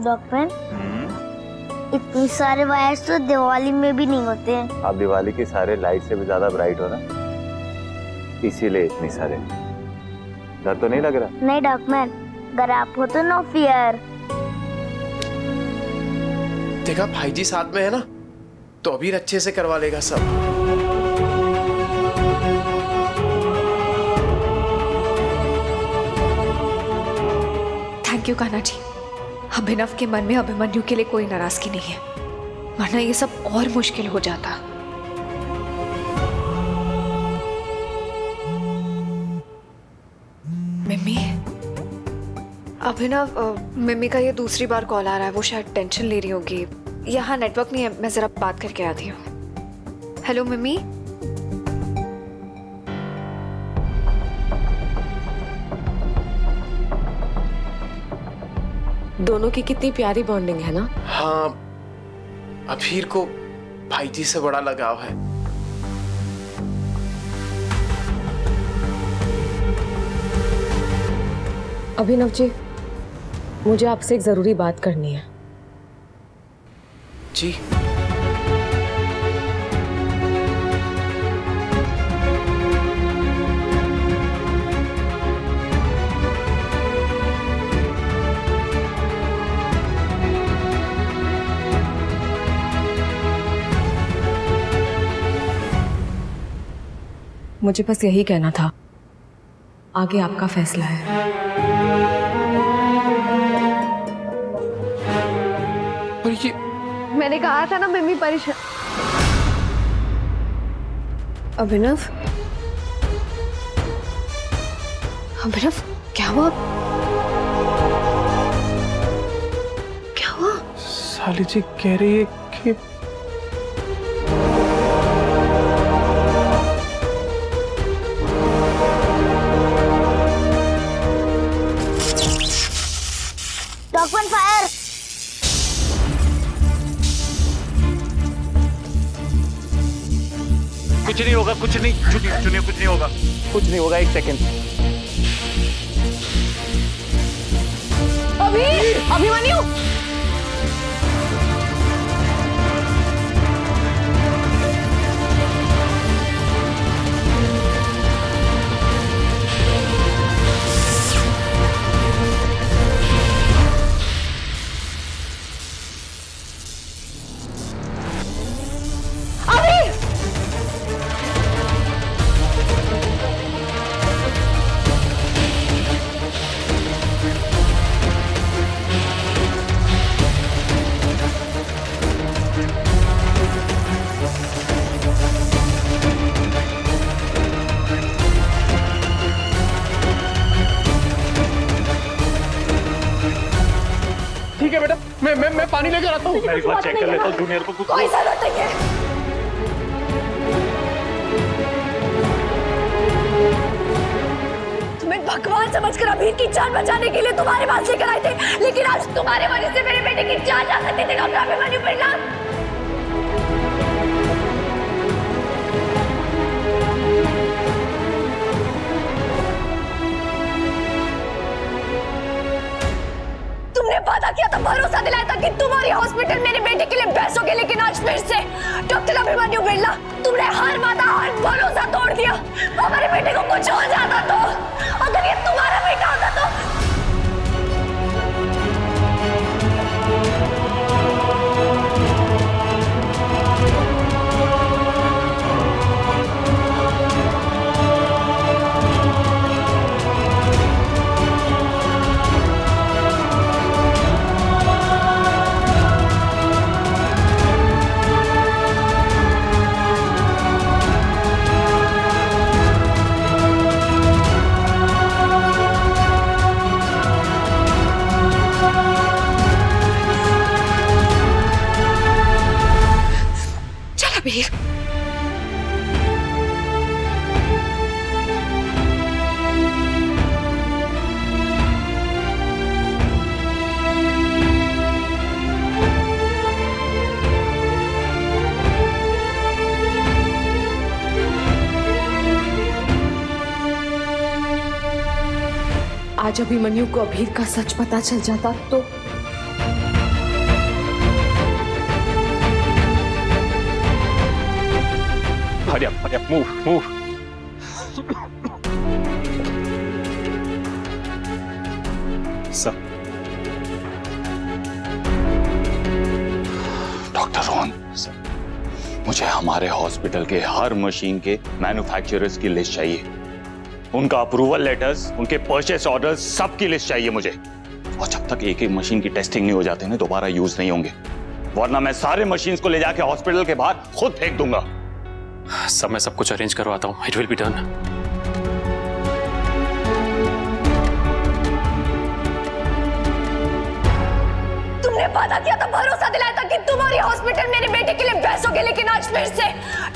Doctor, इतनी सारे wires तो दिवाली में भी नहीं होते हैं। आप दिवाली की सारे लाइट से भी ज्यादा ब्राइट हो ना, इसीलिए इतनी सारे। डर तो नहीं लग रहा? नहीं डॉक्टर, अगर आप हो तो नो फियर। देखा भाई जी साथ में है ना, तो अभी अच्छे से करवा लेगा सब। Thank you Kanha ji. अभिनव के मन में अभिमन्यु के लिए कोई नाराजगी नहीं है, वरना ये सब और मुश्किल हो जाता। मिम्मी, अभिनव, मिम्मी का ये दूसरी बार कॉल आ रहा है, वो शायद टेंशन ले रही होगी। यहाँ नेटवर्क नहीं है, मैं जरा बात करके आती हूँ। हेलो मिम्मी। दोनों की कितनी प्यारी बॉन्डिंग है ना। हाँ, अभीर को भाई जी से बड़ा लगाव है। अभिनव जी, मुझे आपसे एक जरूरी बात करनी है। जी। मुझे बस यही कहना था, आगे आपका फैसला है। और ये मैंने कहा था ना मम्मी परेशान। अभिनव, अभिनव क्या हुआ? क्या हुआ? साली जी कह रही है कि डॉक्टर फायर। कुछ नहीं होगा, कुछ नहीं, चुनिए कुछ नहीं होगा, कुछ नहीं होगा। एक सेकंड। अभिमन्यु, ठीक है बेटा, मैं पानी लेकर आता हूँ। मैं एक बार चेक कर लेता हूँ जूनियर को। कोई जरूरत नहीं है। तुम्हें भगवान समझकर अभीर की जान बचाने के लिए तुम्हारे पास लेकर आए थे, लेकिन आज तुम्हारे वजह से मेरे बेटे की जान जा सकती थी। डॉक्टर अभिमन्यु बिरला, तुमने वादा किया था, भरोसा दिलाया था कि तुम्हारी हॉस्पिटल मेरे बेटे के लिए बेस्ट होगी, लेकिन आज फिर से डॉक्टर अभिमन्यु बिरला, तुमने हर वादा हर भरोसा तोड़ दिया। हमारे बेटे को कुछ हो जाता तो, अगर ये तुम्हारा बेटा होता तो। अभीर, आज अभिमन्यु को अभीर का सच पता चल जाता तो Hurry up, move. Sir. Doctor Rohan, मुझे हमारे हॉस्पिटल के हर मशीन के मैन्युफैक्चरर्स की लिस्ट चाहिए, उनका अप्रूवल लेटर्स, उनके परचेस ऑर्डर्स, सब की लिस्ट चाहिए मुझे। और जब तक एक एक मशीन की टेस्टिंग नहीं हो जाती ना, दोबारा यूज नहीं होंगे, वरना मैं सारे मशीन्स को ले जाके हॉस्पिटल के बाहर खुद फेंक दूंगा। सब मैं सब कुछ अरेंज करवाता हूँ, इट विल बी डन। तुमने वादा किया था, भरोसा दिलाया था कि तुम्हारी हॉस्पिटल मेरे बेटे के लिए बेचोगे, लेकिन आज फिर से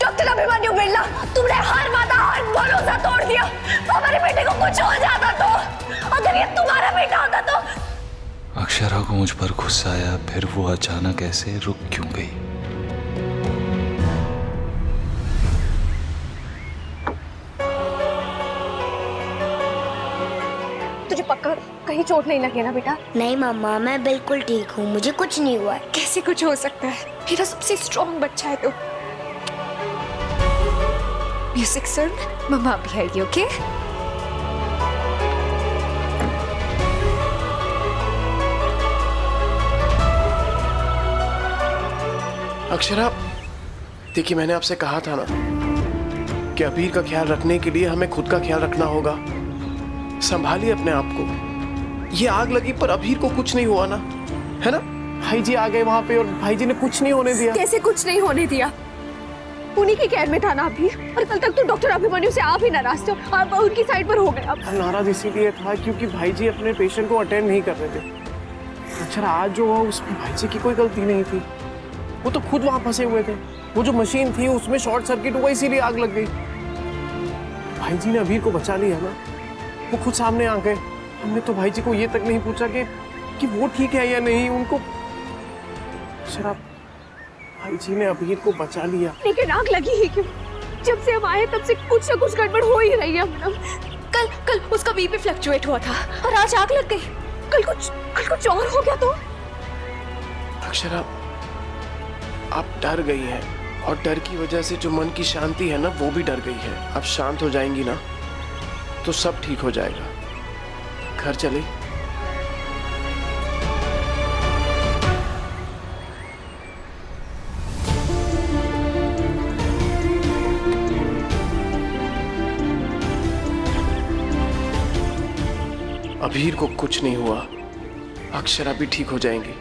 डॉक्टर अभिमन्यु बिरला, तुमने हर वादा हर भरोसा तोड़ दिया। हमारे बेटे को कुछ हो जाता तो, अगर ये तुम्हारा बेटा होता तो। अक्षरा को मुझ पर गुस्सा आया, फिर वो अचानक ऐसे रुक क्यों गई? तुझे पक्का कहीं चोट नहीं लगी ना बेटा? नहीं मम्मा, मैं बिल्कुल ठीक हूँ, मुझे कुछ नहीं हुआ है। कैसे कुछ हो सकता है? मेरा सबसे स्ट्रॉन्ग बच्चा है तो। म्यूजिक सर, मम्मा भी आएगी, ओके? अक्षरा, देखिए मैंने आपसे कहा था ना कि अबीर का ख्याल रखने के लिए हमें खुद का ख्याल रखना होगा। संभालिए अपने आप को। ये आग लगी पर अबीर को कुछ नहीं हुआ ना, है ना? भाई जी आ गए वहां पे और भाई जी ने कुछ नहीं होने दिया। कैसे कुछ नहीं होने दिया? उन्हीं की केयर में था ना अबीर, और कल तक तो डॉक्टर अभिमन्यु से आप ही नाराज थे, आप उनकी साइड पर हो गए। अब नाराज इसीलिए था क्योंकि भाई जी अपने पेशेंट को अटेंड नहीं कर रहे थे। अक्षरा, आज जो हुआ उसमें भाई जी की कोई गलती नहीं थी, वो तो खुद वहां फंसे हुए थे। वो जो मशीन थी उसमें शॉर्ट सर्किट हुआ, इसीलिए आग लग गई। भाई जी ने अबीर को बचा लिया ना, वो खुद सामने आ गए। हमने तो भाई जी को ये तक नहीं पूछा कि वो ठीक है या नहीं। उनको शराब, भाई जी ने अबीर को बचा लिया। लेकिन आग लगी ही क्यों? जब से हम आए तब से कुछ ना कुछ गड़बड़ हो ही रही है। कल उसका बीपी फ्लक्चुएट हुआ था और आज आग लग गई। कल कुछ और हो गया तो? अक्षरा, आप डर गई हैं और डर की वजह से जो मन की शांति है ना, वो भी डर गई है। अब शांत हो जाएंगी ना तो सब ठीक हो जाएगा। घर चले। अबीर को कुछ नहीं हुआ, अक्षरा भी ठीक हो जाएंगी।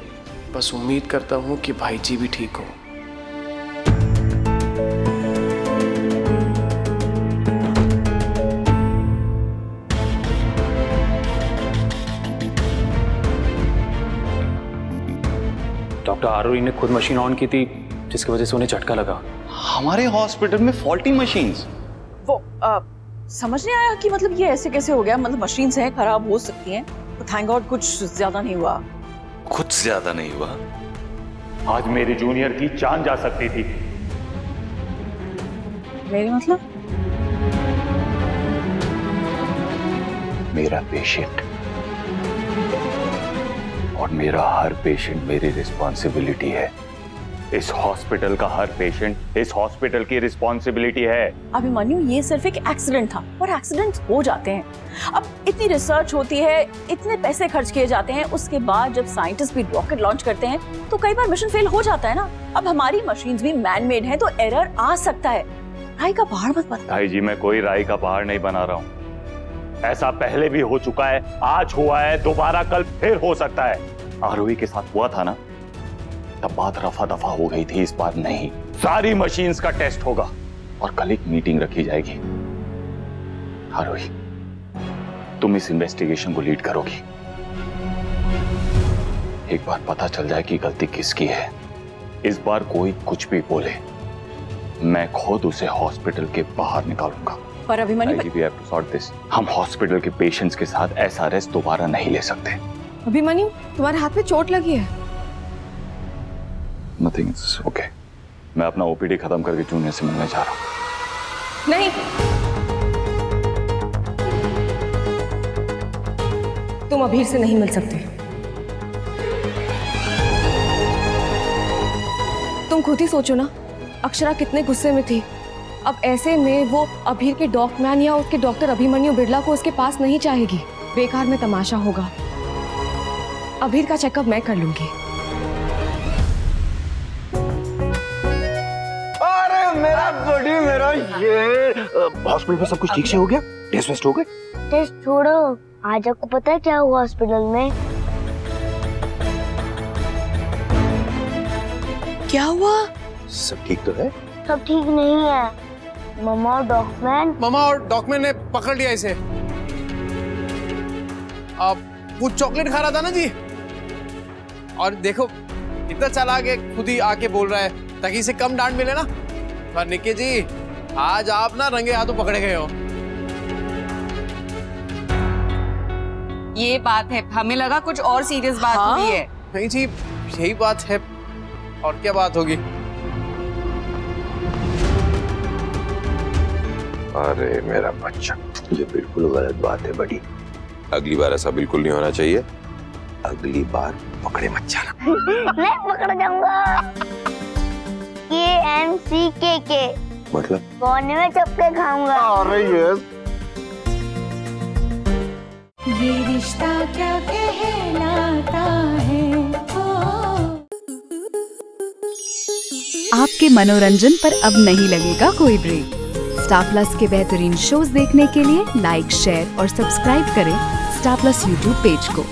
बस उम्मीद करता हूं कि भाई जी भी ठीक हो। डॉक्टर आरोही ने खुद मशीन ऑन की थी, जिसकी वजह से उन्हें झटका लगा। हमारे हॉस्पिटल में फॉल्टी मशीन्स? वो समझ नहीं आया कि मतलब ये ऐसे कैसे हो गया। मतलब मशीन्स हैं, खराब हो सकती हैं, तो थैंक गॉड कुछ ज्यादा नहीं हुआ। कुछ ज्यादा नहीं हुआ? आज मेरे जूनियर की जान जा सकती थी। मेरी मतलब? मेरा पेशेंट और मेरा हर पेशेंट मेरी रिस्पॉन्सिबिलिटी है। इस हॉस्पिटल का हर पेशेंट इस हॉस्पिटल की रिस्पॉन्सिबिलिटी है। अभिमन्यु, ये सिर्फ एक एक्सीडेंट था और एक्सीडेंट्स हो जाते हैं। अब इतनी रिसर्च होती है, इतने पैसे खर्च किए जाते हैं, उसके बाद जब साइंटिस्ट भी रॉकेट लॉन्च करते हैं तो कई बार मिशन फेल हो जाता है ना। अब हमारी मशीन्स भी मैन मेड हैं तो एरर आ सकता है। राई का पहाड़ मत बना। भाई जी, मैं कोई राई का पहाड़ नहीं बना रहा हूँ। ऐसा पहले भी हो चुका है, आज हुआ है, दोबारा कल फिर हो सकता है। आरोही के साथ हुआ था ना, तब बात रफा दफा हो गई थी। इस बार नहीं, सारी मशीन्स का टेस्ट होगा और कल एक मीटिंग रखी जाएगी। आरोही, तुम इस इन्वेस्टिगेशन को लीड करोगी। एक बार पता चल जाए कि गलती किसकी है, इस बार कोई कुछ भी बोले, मैं खुद उसे हॉस्पिटल के बाहर निकालूंगा। पर Abhimanyu, we have to sort this. हम हॉस्पिटल के पेशेंट्स के साथ ऐसा रिस्क दोबारा नहीं ले सकते। अभिमन्यु, तुम्हारे हाथ में चोट लगी है। Nothing is okay. मैं अपना ओपीडी खत्म करके जूनियर से मिलने जा रहा हूँ। नहीं, तुम अबीर से नहीं मिल सकते। तुम खुद ही सोचो ना, अक्षरा कितने गुस्से में थी अब ऐसे में वो अभीर के डॉक्टमैन या उसके डॉक्टर अभिमन्यु बिरला को उसके पास नहीं चाहेगी। बेकार में तमाशा होगा। अभीर का चेकअप मैं कर लूंगी। अरे मेरा बड़ी मेरा ये हॉस्पिटल में सब कुछ ठीक से हो गया? टेस्ट वेस्ट हो गए? टेस्ट छोड़ो, आज आपको पता है क्या हुआ हॉस्पिटल में? क्या हुआ? सब ठीक तो है? सब ठीक नहीं है। मामा और डॉक्टमैन ने पकड़ लिया इसे। अब वो चॉकलेट खा रहा था ना जी, और देखो इतना चालाक है, खुद ही आके बोल रहा है ताकि इसे कम डांट मिले ना। पर निक्की जी, आज आप ना रंगे हाथों पकड़े गए हो। ये बात है, हमें लगा कुछ और सीरियस बात हुई है। नहीं जी, यही बात है, और क्या बात होगी। अरे मेरा बच्चा, ये बिल्कुल गलत बात है बड़ी। अगली बार ऐसा बिल्कुल नहीं होना चाहिए। अगली बार पकड़े मत जाना। मैं पकड़ जाऊंगा। KMCKK मतलब? कोने में चपके खाऊंगा। अरे यस। ये रिश्ता क्या कहलाता है। आपके मनोरंजन पर अब नहीं लगेगा कोई ब्रेक। स्टार प्लस के बेहतरीन शोज देखने के लिए लाइक, शेयर और सब्सक्राइब करें स्टार प्लस यूट्यूब पेज को।